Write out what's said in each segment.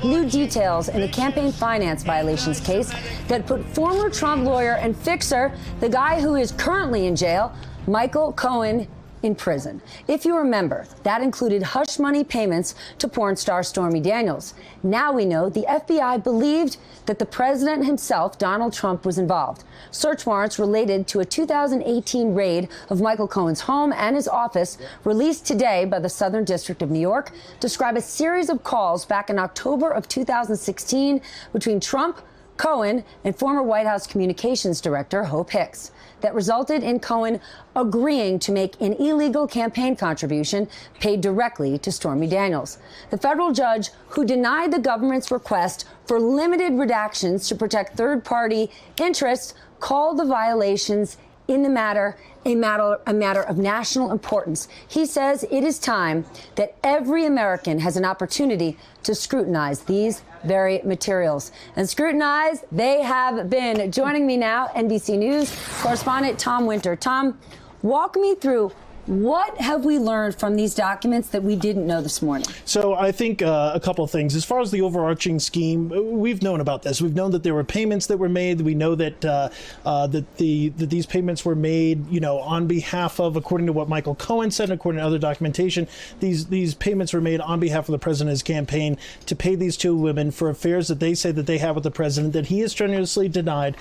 New details in the campaign finance violations case that put former Trump lawyer and fixer, the guy who is currently in jail, Michael Cohen, in prison. If you remember, that included hush money payments to porn star Stormy Daniels. Now we know the FBI believed that the president himself, Donald Trump, was involved. Search warrants related to a 2018 raid of Michael Cohen's home and his office, released today by the Southern District of New York, describe a series of calls back in October of 2016 between Trump, Cohen, and former White House Communications Director Hope Hicks that resulted in Cohen agreeing to make an illegal campaign contribution paid directly to Stormy Daniels. The federal judge who denied the government's request for limited redactions to protect third-party interests called the violations in the matter a matter of national importance. He says it is time that every American has an opportunity to scrutinize these very materials. And scrutinized they have been. Joining me now, NBC News correspondent Tom Winter. Tom, walk me through, what have we learned from these documents that we didn't know this morning? So I think a couple of things. As far as the overarching scheme, we've known about this. We've known that there were payments that were made. We know that that these payments were made, on behalf of, according to what Michael Cohen said, and according to other documentation, these payments were made on behalf of the president's campaign to pay these two women for affairs that they say that they have with the president that he has strenuously denied.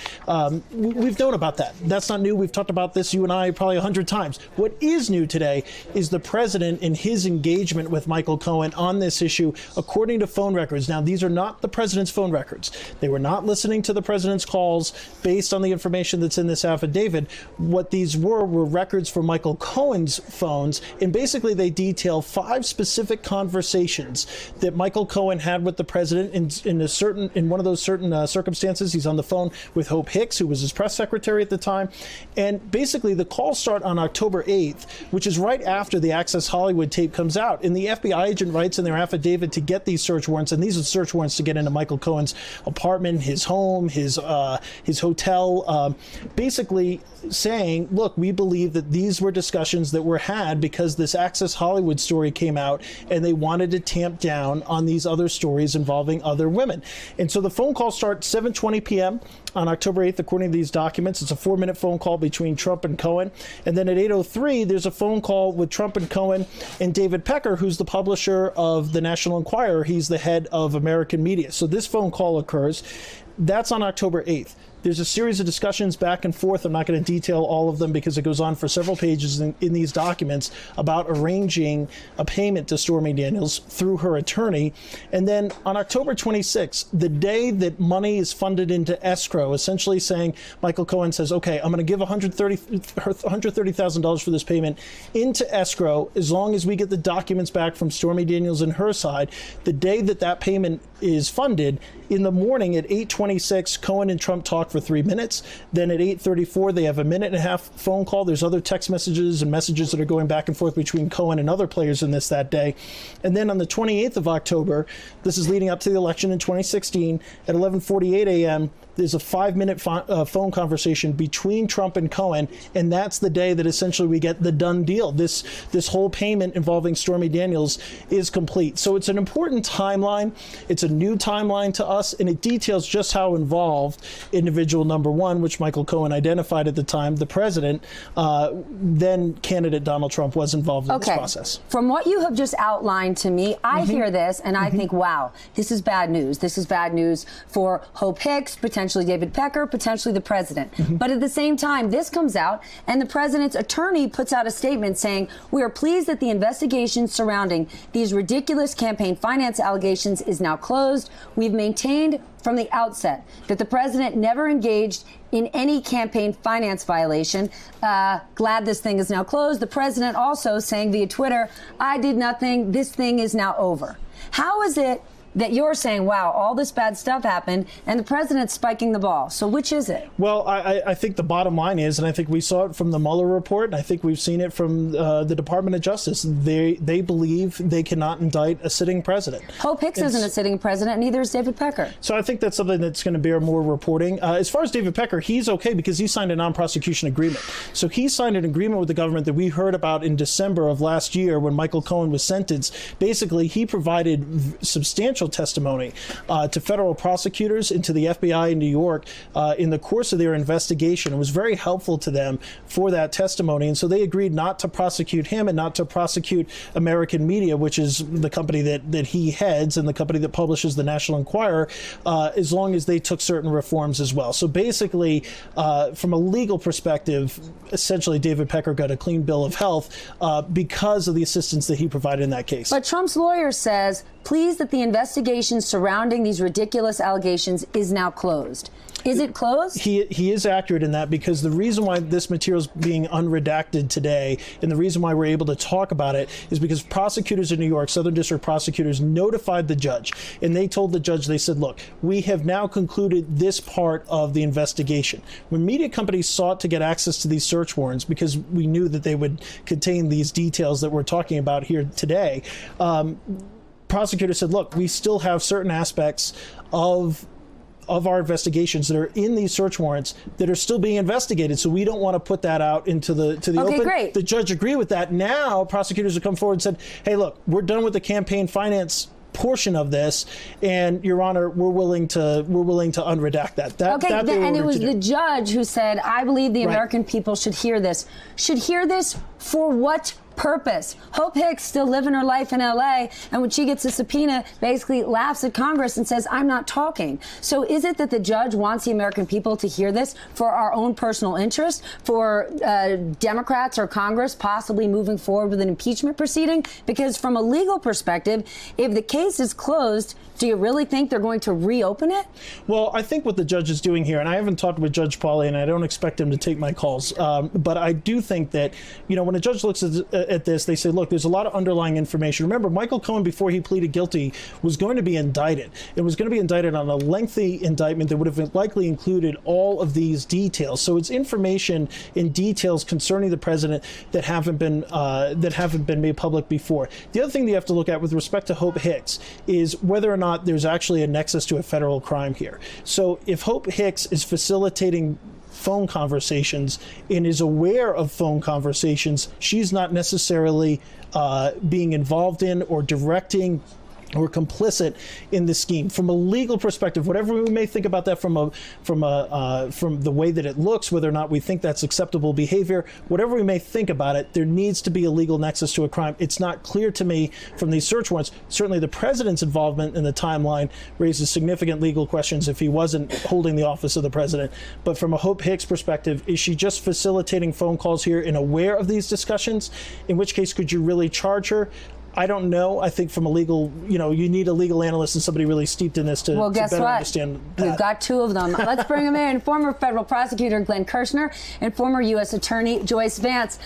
We've known about that. That's not new. We've talked about this, you and I, probably 100 times. What is new today is the president and his engagement with Michael Cohen on this issue, according to phone records. Now, these are not the president's phone records. They were not listening to the president's calls based on the information that's in this affidavit. What these were records for Michael Cohen's phones, and basically they detail 5 specific conversations that Michael Cohen had with the president in one of those certain circumstances. He's on the phone with Hope Hicks, who was his press secretary at the time, and basically the calls start on October 8th, which is right after the Access Hollywood tape comes out. And the FBI agent writes in their affidavit to get these search warrants, and these are search warrants to get into Michael Cohen's apartment, his home, his hotel, basically saying, look, we believe that these were discussions that were had because this Access Hollywood story came out and they wanted to tamp down on these other stories involving other women. And so the phone call starts 7:20 p.m. on October 8th, according to these documents. It's a 4-minute phone call between Trump and Cohen. And then at 8:03, there's a phone call with Trump and Cohen and David Pecker, who's the publisher of the National Enquirer. He's the head of American media. So this phone call occurs. That's on October 8th. There's a series of discussions back and forth. I'm not going to detail all of them because it goes on for several pages in these documents about arranging a payment to Stormy Daniels through her attorney. And then on October 26th, the day that money is funded into escrow, essentially saying, Michael Cohen says, okay, I'm going to give $130,000 for this payment into escrow as long as we get the documents back from Stormy Daniels and her side. The day that that payment is funded, in the morning at 8:26, Cohen and Trump talk for 3 minutes. Then at 8:34, they have a 1.5 minute phone call. There's other text messages and messages that are going back and forth between Cohen and other players in this that day. And then on the 28th of October, this is leading up to the election in 2016, at 11:48 a.m., there's a 5-minute phone conversation between Trump and Cohen, and that's the day that essentially we get the done deal. This whole payment involving Stormy Daniels is complete. So it's an important timeline. It's a new timeline to us, and it details just how involved individual number one, which Michael Cohen identified at the time, the president, then candidate Donald Trump, was involved in this process. From what you have just outlined to me, I hear this and I think, wow, this is bad news. This is bad news for Hope Hicks, potentially David Pecker, potentially the president. But at the same time, this comes out and the president's attorney puts out a statement saying, we are pleased that the investigation surrounding these ridiculous campaign finance allegations is now closed. We've maintained from the outset that the president never engaged in any campaign finance violation. Glad this thing is now closed. The president also saying via Twitter, I did nothing. This thing is now over. How is it that you're saying, wow, all this bad stuff happened, and the president's spiking the ball? So which is it? Well, I think the bottom line is, and I think we saw it from the Mueller report, and I think we've seen it from the Department of Justice, they believe they cannot indict a sitting president. Hope Hicks isn't a sitting president, neither is David Pecker. So I think that's something that's going to bear more reporting. As far as David Pecker, he's okay because he signed a non-prosecution agreement. So he signed an agreement with the government that we heard about in December of last year when Michael Cohen was sentenced. Basically, he provided substantial confidential testimony to federal prosecutors and to the FBI in New York in the course of their investigation. It was very helpful to them for that testimony. And so they agreed not to prosecute him and not to prosecute American Media, which is the company that he heads and the company that publishes the National Enquirer, as long as they took certain reforms as well. So basically, from a legal perspective, essentially David Pecker got a clean bill of health because of the assistance that he provided in that case. But Trump's lawyer says, pleased that the investigation surrounding these ridiculous allegations is now closed. Is it closed? He is accurate in that, because the reason why this material is being unredacted today and the reason why we're able to talk about it is because prosecutors in New York, Southern District prosecutors, notified the judge. And they told the judge, they said, look, we have now concluded this part of the investigation. When media companies sought to get access to these search warrants, because we knew that they would contain these details that we're talking about here today, prosecutors said, look, we still have certain aspects of our investigations that are in these search warrants that are still being investigated. So we don't want to put that out into the open. Great. The judge agreed with that. Now prosecutors have come forward and said, hey, look, we're done with the campaign finance portion of this, and Your Honor, we're willing to unredact that. And it was the judge who said, I believe the American people should hear this. Should hear this for what purpose? Hope Hicks still living her life in L.A., and when she gets a subpoena, basically laughs at Congress and says, I'm not talking. So is it that the judge wants the American people to hear this for our own personal interest, for Democrats or Congress possibly moving forward with an impeachment proceeding? Because from a legal perspective, if the case is closed, do you really think they're going to reopen it? Well, I think what the judge is doing here, and I haven't talked with Judge Pauly, and I don't expect him to take my calls, but I do think that, when a judge looks at this, they say, look, there's a lot of underlying information. Remember, Michael Cohen, before he pleaded guilty, was going to be indicted. It was going to be indicted on a lengthy indictment that would have likely included all of these details. So it's information in details concerning the president that haven't been made public before. The other thing that you have to look at with respect to Hope Hicks is whether or not there's actually a nexus to a federal crime here. So if Hope Hicks is facilitating phone conversations and is aware of phone conversations, she's not necessarily being involved in or directing or complicit in the scheme. From a legal perspective, whatever we may think about that from the way that it looks, whether or not we think that's acceptable behavior, whatever we may think about it, there needs to be a legal nexus to a crime. It's not clear to me from these search warrants. Certainly the president's involvement in the timeline raises significant legal questions if he wasn't holding the office of the president. But from a Hope Hicks perspective, is she just facilitating phone calls here and aware of these discussions? In which case, could you really charge her? I don't know. I think from a legal, you need a legal analyst and somebody really steeped in this to better understand that. We've got two of them. Let's bring them in. Former federal prosecutor Glenn Kirschner and former U.S. Attorney Joyce Vance.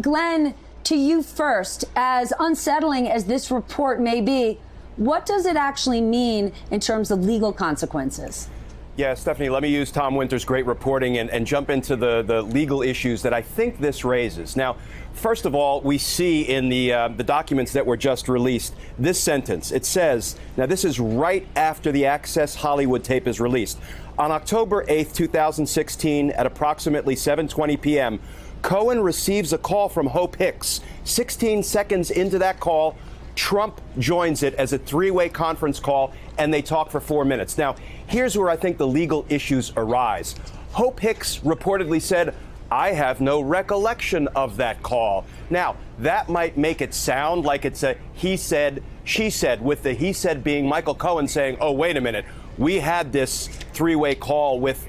Glenn, to you first, as unsettling as this report may be, what does it actually mean in terms of legal consequences? Yeah, Stephanie, let me use Tom Winter's great reporting and jump into the legal issues that I think this raises. Now, first of all, we see in the documents that were just released this sentence. It says, now this is right after the Access Hollywood tape is released. On October 8th, 2016, at approximately 7:20 p.m., Cohen receives a call from Hope Hicks. 16 seconds into that call, Trump joins it as a three-way conference call, and they talk for 4 minutes. Now, here's where I think the legal issues arise. Hope Hicks reportedly said, I have no recollection of that call. Now, that might make it sound like it's a he said, she said, with the he said being Michael Cohen saying, oh, wait a minute, we had this three-way call with,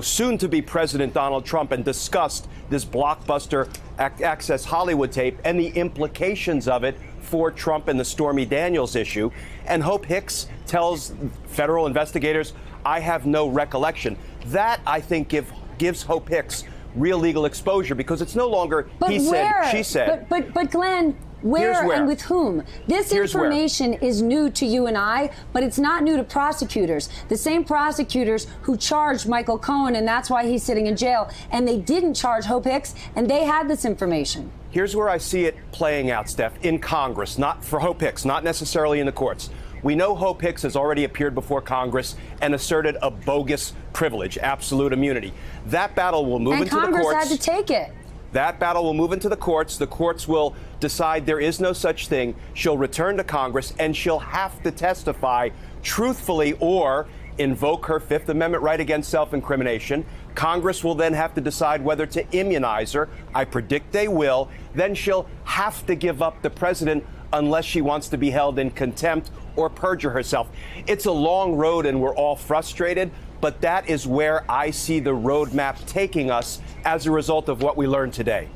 soon-to-be President Donald Trump and discussed this blockbuster Access Hollywood tape and the implications of it for Trump and the Stormy Daniels issue. And Hope Hicks tells federal investigators, I have no recollection. That, I think, gives Hope Hicks real legal exposure, because it's no longer he said, she said. But Glenn, where and with whom? This information is new to you and I, but it's not new to prosecutors. The same prosecutors who charged Michael Cohen, and that's why he's sitting in jail, and they didn't charge Hope Hicks, and they had this information. Here's where I see it playing out, Steph, in Congress, not for Hope Hicks, not necessarily in the courts. We know Hope Hicks has already appeared before Congress and asserted a bogus privilege, absolute immunity. That battle will move into the courts. And Congress had to take it. That battle will move into the courts. The courts will decide there is no such thing. She'll return to Congress, and she'll have to testify truthfully or invoke her Fifth Amendment right against self-incrimination. Congress will then have to decide whether to immunize her. I predict they will. Then she'll have to give up the president unless she wants to be held in contempt or perjure herself. It's a long road, and we're all frustrated, but that is where I see the roadmap taking us as a result of what we learned today.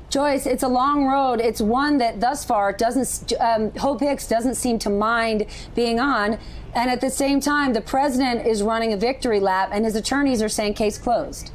Joyce, it's a long road. It's one that thus far doesn't, Hope Hicks doesn't seem to mind being on. And at the same time, the president is running a victory lap and his attorneys are saying case closed.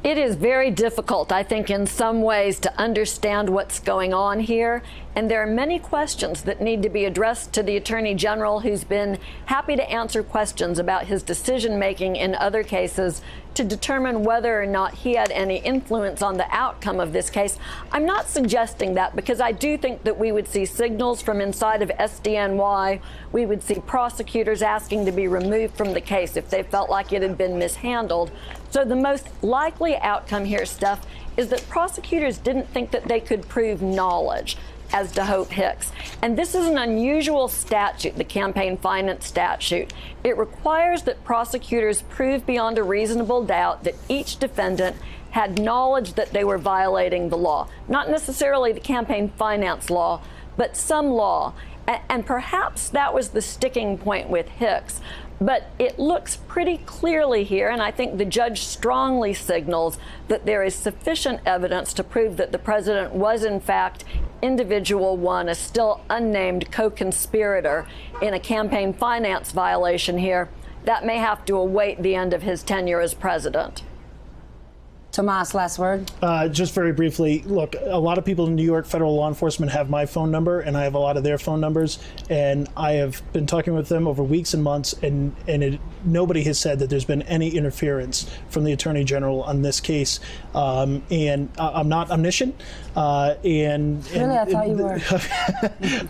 It is very difficult, I think, in some ways to understand what's going on here. And there are many questions that need to be addressed to the Attorney General, who's been happy to answer questions about his decision making in other cases to determine whether or not he had any influence on the outcome of this case. I'm not suggesting that, because I do think that we would see signals from inside of SDNY. We would see prosecutors asking to be removed from the case if they felt like it had been mishandled. So the most likely outcome here, Steph, is that prosecutors didn't think that they could prove knowledge as to Hope Hicks. And this is an unusual statute, the campaign finance statute. It requires that prosecutors prove beyond a reasonable doubt that each defendant had knowledge that they were violating the law. Not necessarily the campaign finance law, but some law. And perhaps that was the sticking point with Hicks. But it looks pretty clearly here, and I think the judge strongly signals that there is sufficient evidence to prove that the president was, in fact, individual one, a still unnamed co-conspirator in a campaign finance violation here. That may have to await the end of his tenure as president. Tomas, last word. Just very briefly, look, a lot of people in New York federal law enforcement have my phone number, and I have a lot of their phone numbers, and I have been talking with them over weeks and months, and nobody has said that there's been any interference from the Attorney General on this case. And I'm not omniscient. Really, I thought you were.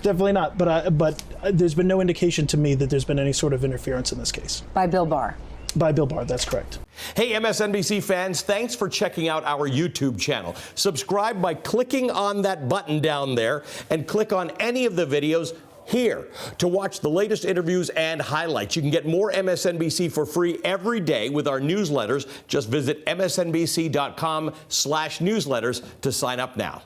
Definitely not. But there's been no indication to me that there's been any sort of interference in this case. By Bill Barr. By Bill Barr, that's correct. Hey, MSNBC fans, thanks for checking out our YouTube channel. Subscribe by clicking on that button down there and click on any of the videos here to watch the latest interviews and highlights. You can get more MSNBC for free every day with our newsletters. Just visit msnbc.com/newsletters to sign up now.